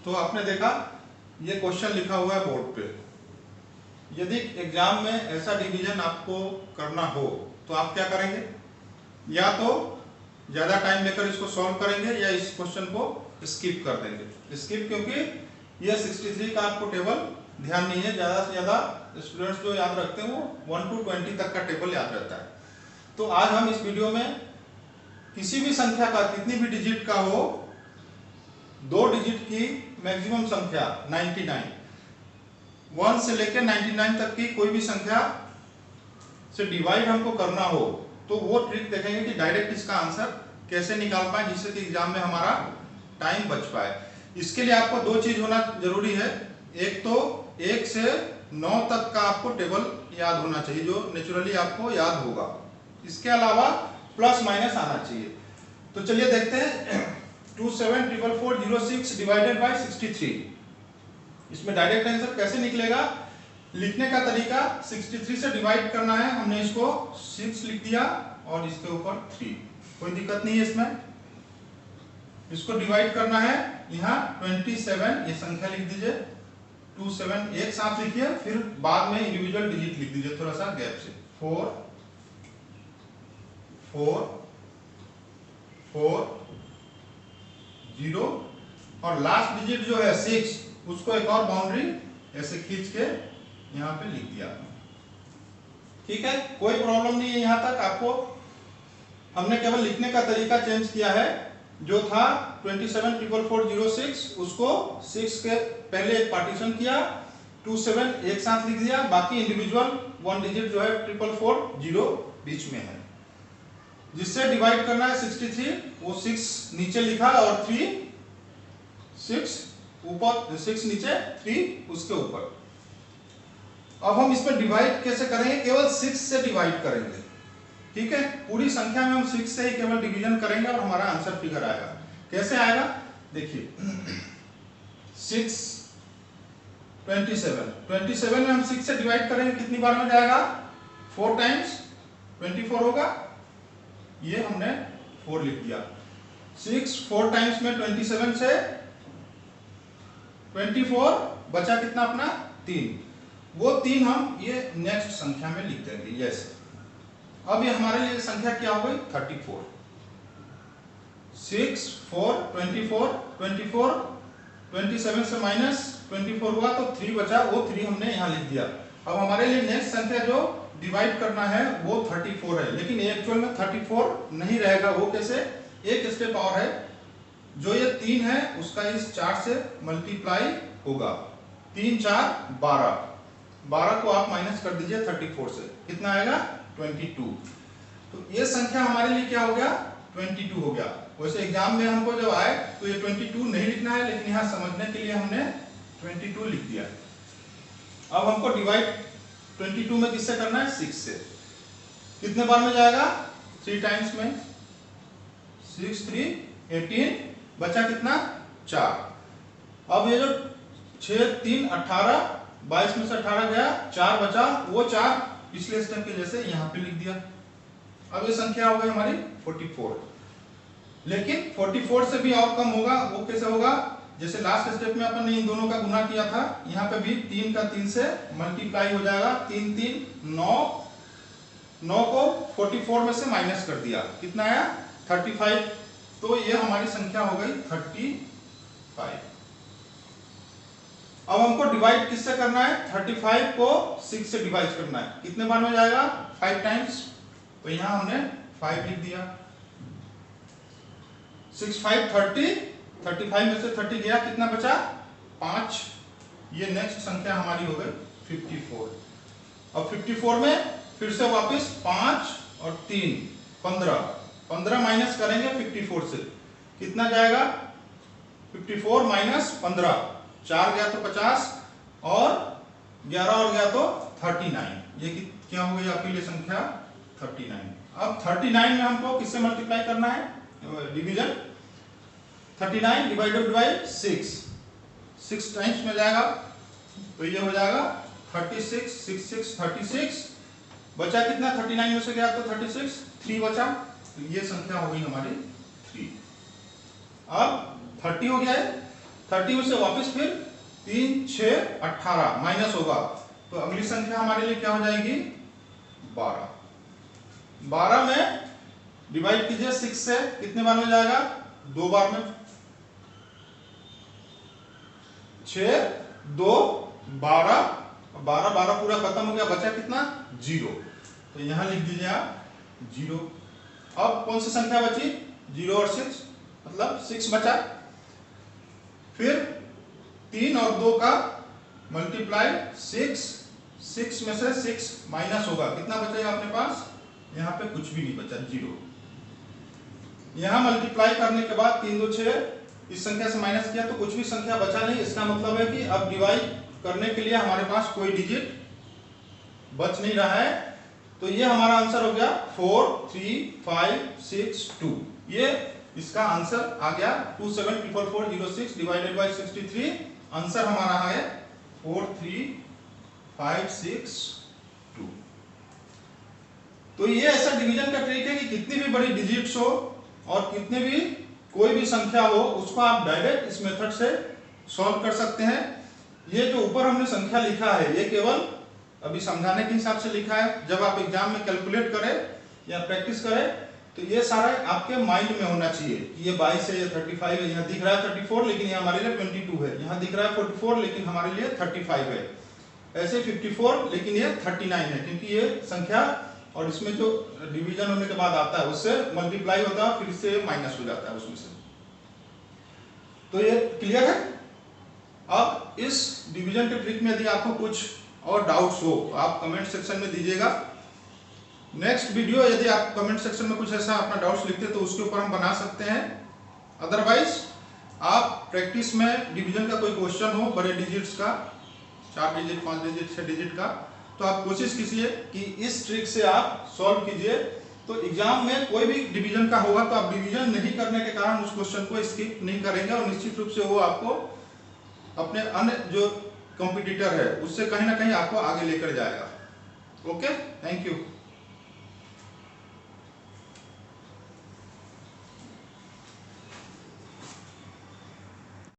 तो आपने देखा ये क्वेश्चन लिखा हुआ है बोर्ड पे। यदि एग्जाम में ऐसा डिवीजन आपको करना हो तो आप क्या करेंगे, या तो ज़्यादा टाइम लेकर इसको सॉल्व करेंगे या इस क्वेश्चन को स्किप कर देंगे। स्किप क्योंकि ये 63 का आपको टेबल ध्यान नहीं है। ज़्यादा से ज़्यादा स्टूडेंट्स जो याद रखते हैं वो 1 to 20 तक का टेबल याद रहता है। तो आज हम इस वीडियो में किसी भी संख्या का, कितनी भी डिजिट का हो, 2 डिजिट की मैक्सिमम संख्या 99, 1 से लेकर 99 तक की कोई भी संख्या से डिवाइड हमको करना हो तो वो ट्रिक देखेंगे कि डायरेक्ट इसका आंसर कैसे निकाल पाए, जिससे कि एग्जाम में हमारा टाइम बच पाए। इसके लिए आपको 2 चीज होना जरूरी है। एक तो 1 से 9 तक का आपको टेबल याद होना चाहिए, जो नेचुरली आपको याद होगा। इसके अलावा प्लस माइनस आना चाहिए। तो चलिए देखते हैं 274406 डिवाइडेड बाय 63। इसमें डायरेक्ट आंसर कैसे निकलेगा। लिखने का तरीका 63 से डिवाइड करना है। हमने इसको 6 लिख दिया और इसके ऊपर 3, कोई दिक्कत नहीं है इसमें। इसको डिवाइड करना है, यहाँ 27 ये संख्या लिख दीजिए, 27 एक साथ लिखिए, फिर बाद में इंडिविजुअल डिजिट लिख दीजिए थोड़ा सा गैप से। 4 4 4 0 और लास्ट डिजिट जो है 6, उसको एक और बाउंड्री ऐसे खींच के यहाँ पे लिख दिया। ठीक है, कोई प्रॉब्लम नहीं है यहाँ तक। आपको हमने केवल लिखने का तरीका चेंज किया है। जो था 274406 उसको 6 के पहले एक पार्टीशन किया, 27 एक साथ लिख दिया, बाकी इंडिविजुअल 1 डिजिट जो है 4440 बीच में है। जिससे डिवाइड करना है 63, वो 6 नीचे लिखा और 3 6 ऊपर, 6 नीचे 3 उसके ऊपर। अब हम इसमें डिवाइड कैसे करेंगे, केवल 6 से डिवाइड करेंगे। ठीक है, पूरी संख्या में हम 6 से ही केवल डिवीजन करेंगे और हमारा आंसर फिगर आएगा। कैसे आएगा देखिए, 6 27 में हम 6 से डिवाइड करेंगे, कितनी बार में जाएगा, 4 टाइम्स 24 होगा। ये हमने 4 लिख दिया। 6 4 टाइम्स में 27 से 24 बचा कितना अपना 3, वो 3 हम ये नेक्स्ट संख्या में लिख देंगे। यस, अब ये हमारे लिए संख्या क्या हो गई 34। 6 4 24 24 27 से माइनस 24 हुआ तो 3 बचा, वो 3 हमने यहाँ लिख दिया। अब हमारे लिए नेक्स्ट संख्या जो डिवाइड करना है वो 34 है, लेकिन एक्चुअल में 34 नहीं रहेगा। वो कैसे, एक स्टेप और है। जो ये 3 है उसका इस 4 से मल्टीप्लाई होगा, 3 4 12, 12 को आप माइनस कर दीजिए 34 से, कितना आएगा 22। तो ये संख्या हमारे लिए क्या हो गया 22 हो गया। वैसे एग्जाम में हमको जब आए तो ये 22 नहीं लिखना है, लेकिन यहाँ समझने के लिए हमने 22 लिख दिया। अब हमको डिवाइड 22 में किससे करना है, 6 से। कितने बार में जाएगा, 3 टाइम्स में, 6 3 18, बचा कितना 4। अब ये जो 6 3 18, 22 में से 18 गया, 4 बचा, वो 4 पिछले स्टेप के जैसे यहाँ पे लिख दिया। अब ये संख्या हो गई हमारी 44। लेकिन 44 से भी और कम होगा। वो कैसे होगा, जैसे लास्ट स्टेप में अपन ने इन दोनों का गुना किया था, यहाँ पे भी 3 का 3 से मल्टीप्लाई हो जाएगा, 3 3 9, 9 को 44 में से माइनस कर दिया, कितना आया 35। तो ये हमारी संख्या हो गई 35। अब हमको डिवाइड किससे करना है, 35 को 6 से डिवाइड करना है। कितने बार में जाएगा 5 टाइम्स, तो यहां हमने 5 लिख दिया। 6 5 30, 35 में से 30 गया, कितना बचा 5। ये नेक्स्ट संख्या हमारी हो गई 54। अब 54 में फिर से वापस 5 और 3 15 माइनस करेंगे 54 से, कितना जाएगा 54 माइनस 15, 4 गया तो 50 और 11 और गया तो 39। ये क्या हो गई आपके लिए संख्या 39। अब 39 में हमको किससे मल्टीप्लाई करना है, डिवीजन। 39 डिवाइडेड बाय 6 टाइम्स में जाएगा, तो ये हो जाएगा 36 6 6 36, बचा कितना 39 में से गया तो 36, 3 बचा, तो ये संख्या हो गई हमारी 3। अब 30 हो गया है, 30 में से वापस फिर 3 6 18 माइनस होगा, तो अगली संख्या हमारे लिए क्या हो जाएगी 12। 12 में डिवाइड कीजिए 6 से, कितने बार में जाएगा 2 बार में, 6 2 12, 12 12 पूरा खत्म हो गया, बचा कितना 0, तो यहां लिख दीजिए आप 0। अब कौन सी संख्या बची 0 और 6, मतलब 6 बचा। फिर 3 और 2 का मल्टीप्लाई 6 में से 6 माइनस होगा, कितना बचेगा अपने पास, यहाँ पे कुछ भी नहीं बचा 0। यहाँ मल्टीप्लाई करने के बाद 3 2 6 इस संख्या से माइनस किया तो कुछ भी संख्या बचा नहीं, इसका मतलब है कि अब डिवाइड करने के लिए हमारे पास कोई डिजिट बच नहीं रहा है, तो ये हमारा आंसर हो गया 4 3 5 6 2। ये इसका आंसर आ गया 274446 डिवाइडेड बाय 63, आंसर हमारा है 4 3 5 6 2। तो ये ऐसा डिवीजन का ट्रिक है कि कितनी भी बड़ी डिजिट्स हो और कितने भी कोई भी संख्या हो उसको आप डायरेक्ट इस मेथड से सॉल्व कर सकते हैं। ये जो ऊपर हमने संख्या लिखा है ये केवल अभी समझाने के हिसाब से लिखा है, जब आप एग्जाम में कैलकुलेट करें या प्रैक्टिस करें तो ये सारा आपके माइंड में होना चाहिए कि ये 22 है, ये 35 है, यहाँ दिख रहा है 34 लेकिन ये हमारे लिए 22 है, यहाँ दिख रहा है 44 लेकिन हमारे लिए 35 है, ऐसे 54 लेकिन ये 39 है, क्योंकि ये संख्या और इसमें जो डिवीजन होने के बाद आता है उससे मल्टीप्लाई होता है फिर से माइनस हो जाता है उसमें से। तो ये क्लियर है। अब इस डिवीजन के ट्रिक में यदि आपको कुछ और डाउट्स हो तो आप कमेंट सेक्शन में दीजिएगा। नेक्स्ट वीडियो यदि आप कमेंट सेक्शन में कुछ ऐसा अपना डाउट्स लिखते तो उसके ऊपर हम बना सकते हैं। अदरवाइज आप प्रैक्टिस में डिवीजन का कोई क्वेश्चन हो बड़े डिजिट्स का, 4 डिजिट 5 डिजिट 6 डिजिट का, तो आप कोशिश कीजिए कि इस ट्रिक से आप सॉल्व कीजिए, तो एग्जाम में कोई भी डिवीजन का होगा तो आप डिवीजन नहीं करने के कारण उस क्वेश्चन को स्किप नहीं करेंगे और निश्चित रूप से वो आपको अपने अन्य जो कॉम्पिटिटर है उससे कहीं ना कहीं आपको आगे लेकर जाएगा। Okay, thank you.